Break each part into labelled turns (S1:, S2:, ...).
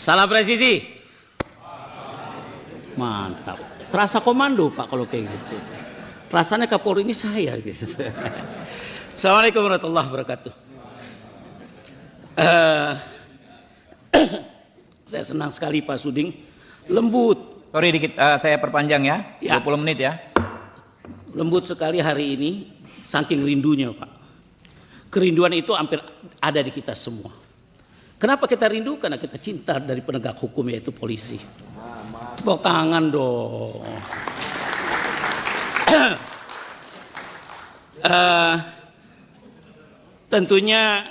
S1: Salam presisi. Mantap. Terasa komando Pak kalau kayak gitu. Rasanya Kapolri ini saya gitu. Assalamualaikum warahmatullahi wabarakatuh. Saya senang sekali Pak Suding. Lembut.
S2: Sorry dikit, saya perpanjang ya,
S1: Ya.
S2: 20 menit ya.
S1: Lembut sekali hari ini, saking rindunya Pak. Kerinduan itu hampir ada di kita semua. Kenapa kita rindu? Karena kita cinta dari penegak hukum yaitu polisi. Tepuk tangan dong. Tentunya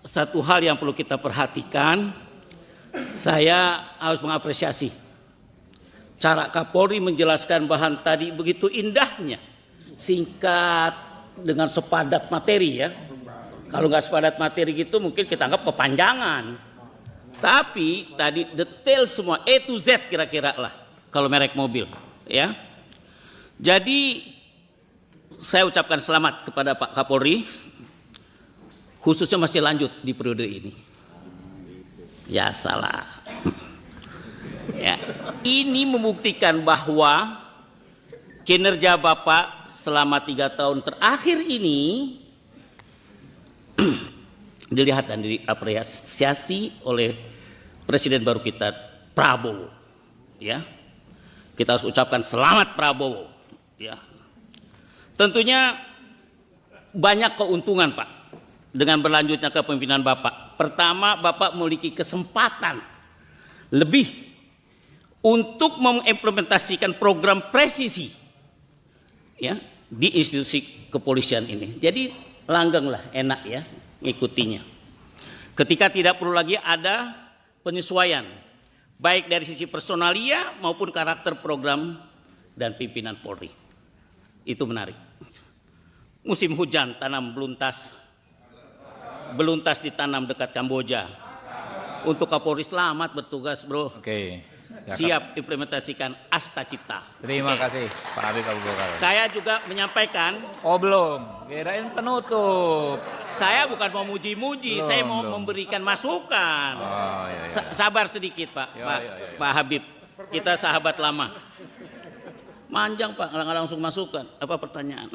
S1: satu hal yang perlu kita perhatikan, saya harus mengapresiasi cara Kapolri menjelaskan bahan tadi begitu indahnya, singkat dengan sepadat materi ya. Kalau nggak sepadat materi gitu mungkin kita anggap kepanjangan. Tapi tadi detail semua A to Z kira-kira lah kalau merek mobil ya. Jadi saya ucapkan selamat kepada Pak Kapolri, khususnya masih lanjut di periode ini. Ya salah. Ya, ini membuktikan bahwa kinerja Bapak selama 3 tahun terakhir ini dilihat dan diapresiasi oleh Presiden baru kita Prabowo. Ya, kita harus ucapkan selamat Prabowo. Ya, tentunya banyak keuntungan Pak dengan berlanjutnya kepemimpinan Bapak. Pertama, Bapak memiliki kesempatan lebih untuk mengimplementasikan program presisi ya di institusi kepolisian ini. Jadi langgenglah, enak ya ngikutinya. Ketika tidak perlu lagi ada penyesuaian baik dari sisi personalia maupun karakter program dan pimpinan Polri. Itu menarik. Musim hujan tanam beluntas ditanam dekat Kamboja. Untuk Kapolri selamat bertugas bro.
S2: Oke.
S1: Siap implementasikan Asta Cipta.
S2: Terima kasih Pak Habib Abu Bakar.
S1: Saya juga menyampaikan.
S2: Oh belum, kirain penutup.
S1: Saya bukan mau muji-muji, saya mau memberikan masukan.
S2: Oh, iya, iya.
S1: Sabar sedikit Pak, Pak Habib. Kita sahabat lama. Manjang Pak, nggak langsung masukan. Apa pertanyaan?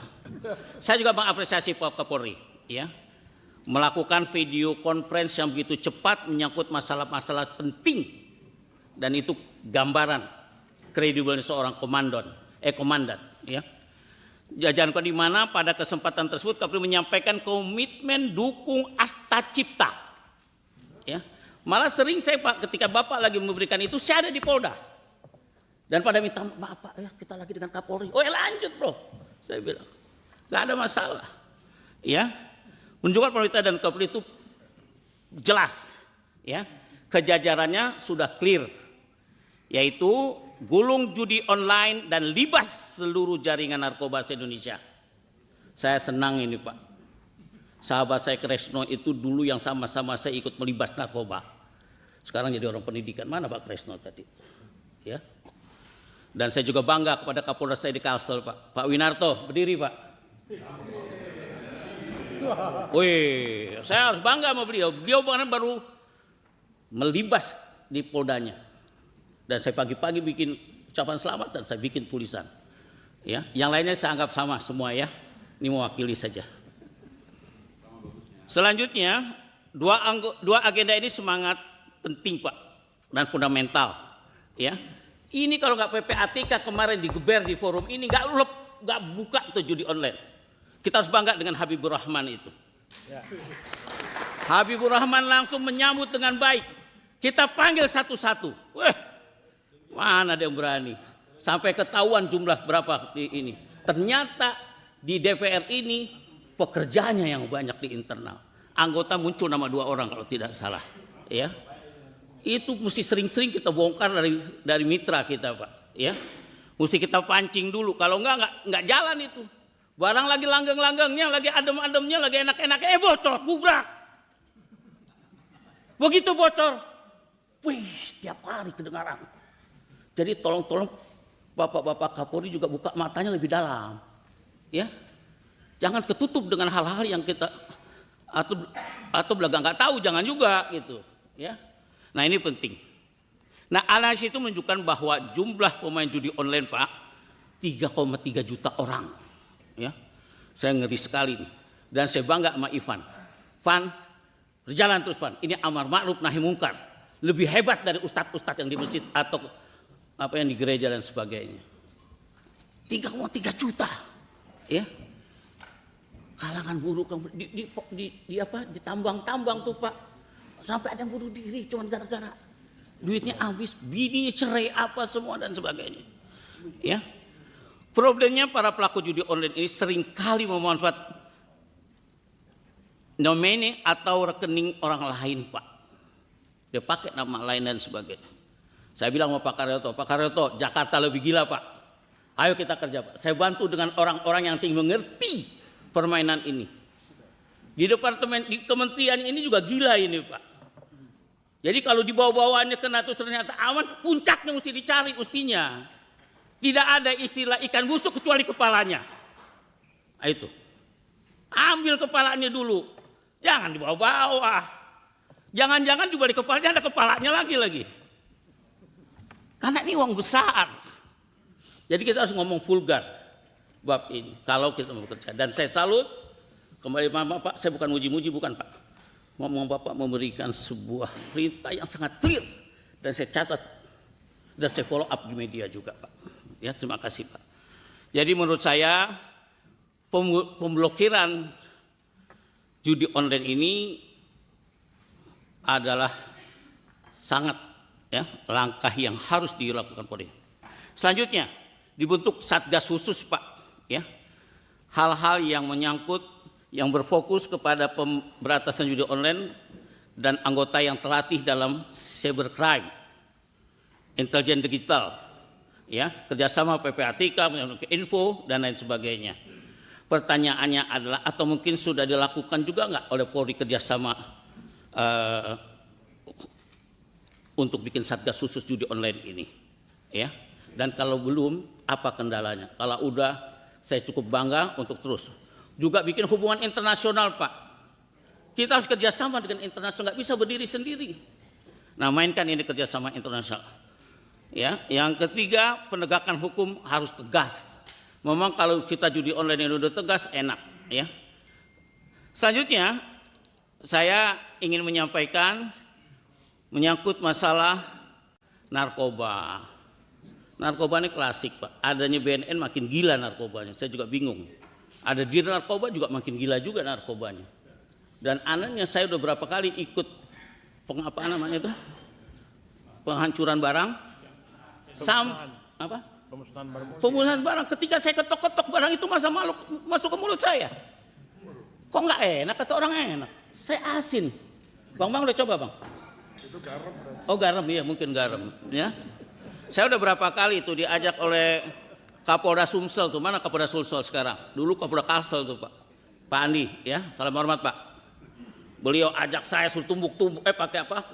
S1: Saya juga mengapresiasi Pak Kapolri, ya, melakukan video conference yang begitu cepat menyangkut masalah-masalah penting, dan itu gambaran kredibel seorang komandan, ya. Jajankan di mana pada kesempatan tersebut Kapolri menyampaikan komitmen dukung Asta Cipta. Ya. Malah sering saya Pak ketika Bapak lagi memberikan itu saya ada di Polda. Dan pada minta maaf Pak ya kita lagi dengan Kapolri. Oh ya lanjut bro. Saya bilang nggak ada masalah. Ya. Menunjukkan pemerintah dan Kapolri itu jelas. Ya. Kejajarannya sudah clear. Yaitu gulung judi online dan libas seluruh jaringan narkoba se-Indonesia. Saya senang ini Pak. Sahabat saya Kresno itu dulu yang sama-sama saya ikut melibas narkoba. Sekarang jadi orang pendidikan. Mana Pak Kresno tadi? Ya. Dan saya juga bangga kepada Kapolres saya di Kalsel Pak. Pak Winarto, berdiri Pak. Wih, saya harus bangga sama beliau. Beliau baru melibas di Poldanya. Dan saya pagi-pagi bikin ucapan selamat dan saya bikin tulisan. Ya, yang lainnya saya anggap sama semua ya. Ini mewakili saja. Selanjutnya, dua agenda ini semangat penting Pak dan fundamental. Ya, ini kalau nggak PPATK kemarin digeber di forum ini nggak buka tuh judi online. Kita harus bangga dengan Habibur Rahman itu. Ya. Habibur Rahman langsung menyambut dengan baik. Kita panggil satu-satu. Wah. Mana ada yang berani? Sampai ketahuan jumlah berapa di ini. Ternyata di DPR ini pekerjaannya yang banyak di internal. Anggota muncul nama 2 orang kalau tidak salah. Ya, itu mesti sering-sering kita bongkar dari mitra kita Pak. Ya, mesti kita pancing dulu. Kalau nggak jalan itu. Barang lagi langgeng-langgengnya, lagi adem-ademnya, lagi enak-enaknya, bocor, gubrak. Begitu bocor, wih, tiap hari kedengaran. Jadi tolong Bapak-bapak Kapolri juga buka matanya lebih dalam. Ya. Jangan ketutup dengan hal-hal yang kita atau belaga nggak tahu, jangan juga gitu, ya. Nah, ini penting. Nah, analisis itu menunjukkan bahwa jumlah pemain judi online, Pak, 3,3 juta orang. Ya, saya ngeri sekali nih. Dan saya bangga sama Ivan. Van, berjalan terus, Van. Ini amar ma'ruf nahi mungkar. Lebih hebat dari ustadz-ustadz yang di masjid atau apa yang di gereja dan sebagainya. 3,3 juta. Ya. Kalangan buruh di tambang-tambang tuh, Pak. Sampai ada yang bunuh diri cuma gara-gara duitnya habis, bininya cerai apa semua dan sebagainya. Ya. Problemnya para pelaku judi online ini seringkali memanfaatkan nomene atau rekening orang lain, Pak. Dia pakai nama lain dan sebagainya. Saya bilang sama Pak Karyoto, Jakarta lebih gila, Pak. Ayo kita kerja, Pak. Saya bantu dengan orang-orang yang tinggi mengerti permainan ini. Di departemen, di kementerian ini juga gila ini, Pak. Jadi kalau dibawa-bawaannya kena terus ternyata aman, puncaknya mesti dicari mestinya. Tidak ada istilah ikan busuk kecuali kepalanya. Nah, itu. Ambil kepalanya dulu. Jangan dibawa-bawa. Jangan-jangan di balik kepalanya ada kepalanya lagi. Karena ini uang besar. Jadi kita harus ngomong vulgar bab ini kalau kita mau bekerja. Dan saya salut kembali Pak, saya bukan muji-muji, bukan, Pak. Ngomong Bapak memberikan sebuah perintah yang sangat clear dan saya catat dan saya follow up di media juga, Pak. Ya, terima kasih, Pak. Jadi menurut saya pemblokiran judi online ini adalah sangat langkah yang harus dilakukan Polri. Selanjutnya dibentuk satgas khusus, Pak. Ya, hal-hal yang menyangkut yang berfokus kepada pemberantasan judi online dan anggota yang terlatih dalam cybercrime, intelijen digital, ya, kerjasama PPATK, info dan lain sebagainya. Pertanyaannya adalah, atau mungkin sudah dilakukan juga nggak oleh Polri kerjasama untuk bikin satgas khusus judi online ini, ya? Dan kalau belum, apa kendalanya? Kalau udah, saya cukup bangga untuk terus. Juga bikin hubungan internasional, Pak. Kita harus kerjasama dengan internasional, nggak bisa berdiri sendiri. Nah, mainkan ini kerjasama internasional. Ya, yang ketiga, penegakan hukum harus tegas. Memang kalau kita judi online yang udah tegas, enak, ya. Selanjutnya, saya ingin menyampaikan menyangkut masalah narkoba. Narkoba ini klasik, Pak. Adanya BNN makin gila narkobanya. Saya juga bingung. Ada di narkoba juga makin gila juga narkobanya. Dan anehnya saya udah berapa kali ikut penghancuran barang, pemusnahan barang. Ketika saya ketok-ketok barang itu masuk ke mulut saya. Kok nggak enak? Kata orang enak. Saya asin. Bang udah coba, Bang? Itu garam. Oh, garam, iya, mungkin garam, ya. Saya udah berapa kali itu diajak oleh Kapolda Sumsel tuh, mana Kapolda Sumsel sekarang? Dulu Kapolda Kalsel tuh, Pak. Pak Andi, ya, salam hormat, Pak. Beliau ajak saya suruh tumbuk-tumbuk, pakai apa?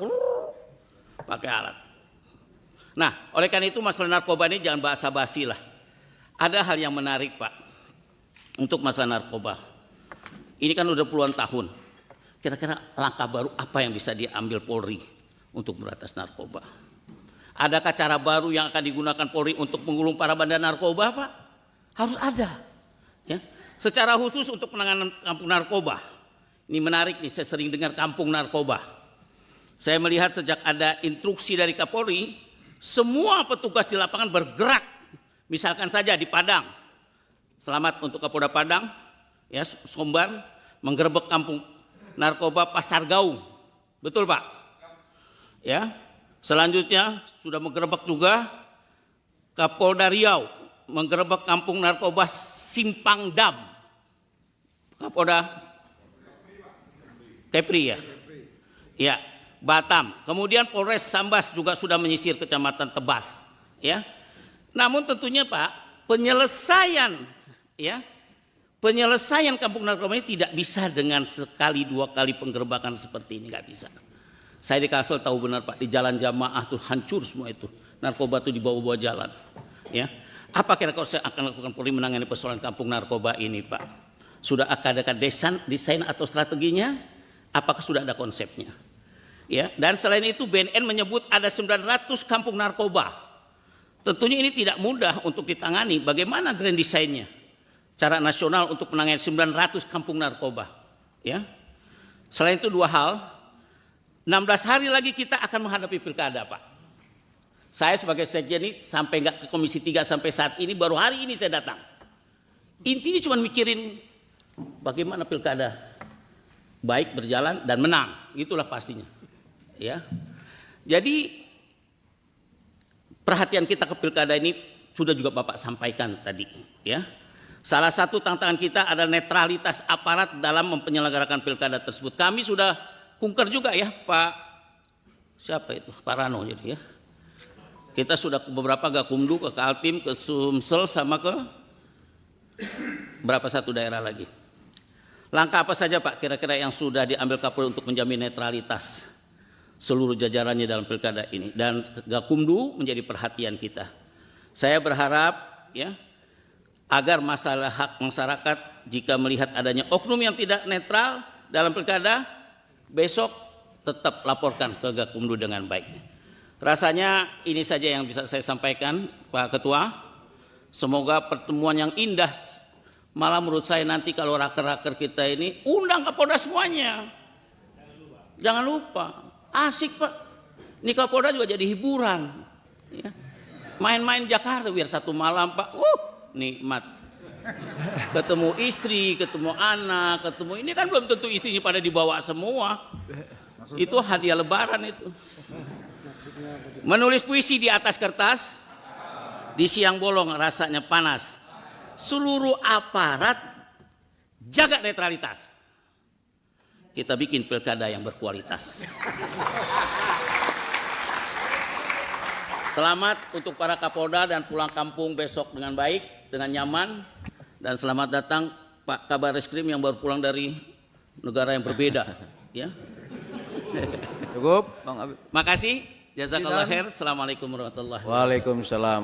S1: Pakai alat. Nah, oleh karena itu masalah narkoba ini jangan basa-basi lah. Ada hal yang menarik, Pak, untuk masalah narkoba. Ini kan udah puluhan tahun. Kira-kira langkah baru apa yang bisa diambil Polri untuk berantas narkoba? Adakah cara baru yang akan digunakan Polri untuk menggulung para bandar narkoba, Pak? Harus ada. Ya. Secara khusus untuk penanganan kampung narkoba. Ini menarik nih, saya sering dengar kampung narkoba. Saya melihat sejak ada instruksi dari Kapolri, semua petugas di lapangan bergerak. Misalkan saja di Padang. Selamat untuk Kapolda Padang, ya, Sumbar, menggerebek kampung narkoba Pasar Gaung. Betul, Pak? Ya. Selanjutnya sudah menggerebek juga Kapolda Riau, menggerebek kampung narkoba Simpang Dam. Kapolda Kepri, ya. Ya, Batam. Kemudian Polres Sambas juga sudah menyisir Kecamatan Tebas, ya. Namun tentunya, Pak, penyelesaian kampung narkoba ini tidak bisa dengan sekali dua kali penggerebekan seperti ini, nggak bisa. Saya di Kalsel tahu benar, Pak, di jalan Jamaah tuh hancur semua itu. Narkoba tuh dibawa-bawa jalan. Ya. Apa kira-kira saya akan lakukan Polri menangani persoalan kampung narkoba ini, Pak? Sudah ada desain atau strateginya? Apakah sudah ada konsepnya? Ya, dan selain itu BNN menyebut ada 900 kampung narkoba. Tentunya ini tidak mudah untuk ditangani. Bagaimana grand design-nya? Cara nasional untuk menangani 900 kampung narkoba. Ya. Selain itu 2 hal, 16 hari lagi kita akan menghadapi pilkada, Pak. Saya sebagai sekjen ini sampai nggak ke Komisi 3 sampai saat ini, baru hari ini saya datang. Intinya cuma mikirin bagaimana pilkada baik berjalan dan menang, itulah pastinya. Ya, jadi perhatian kita ke pilkada ini sudah juga Bapak sampaikan tadi. Ya, salah satu tantangan kita adalah netralitas aparat dalam menyelenggarakan pilkada tersebut. Kami sudah kunker juga ya, Pak. Siapa itu? Pak Rano jadi ya. Kita sudah beberapa Gakumdu, ke Kaltim, ke Sumsel, sama ke berapa satu daerah lagi. Langkah apa saja Pak kira-kira yang sudah diambil Kapolri untuk menjamin netralitas seluruh jajarannya dalam pilkada ini, dan Gakumdu menjadi perhatian kita. Saya berharap ya agar masalah hak masyarakat jika melihat adanya oknum yang tidak netral dalam pilkada, besok tetap laporkan ke Gakumdu dengan baik. Rasanya ini saja yang bisa saya sampaikan Pak Ketua. Semoga pertemuan yang indah. Malah menurut saya nanti kalau raker-raker kita ini undang Kapolda semuanya. Jangan lupa, asik Pak. Ini Kapolda juga jadi hiburan. Ya. Main-main Jakarta biar satu malam Pak, nikmat. Ketemu istri, ketemu anak, ketemu ini kan belum tentu istrinya pada dibawa semua. Itu hadiah lebaran itu. Menulis puisi di atas kertas, di siang bolong rasanya panas. Seluruh aparat jaga netralitas. Kita bikin pilkada yang berkualitas. Selamat untuk para Kapolda dan pulang kampung besok dengan baik, dengan nyaman. Dan selamat datang Pak Kabar Reskrim yang baru pulang dari negara yang berbeda. Ya.
S2: Cukup, Bang Abi.
S1: Makasih. Jazakallah khair. Assalamualaikum warahmatullahi wabarakatuh.
S2: Waalaikumsalam.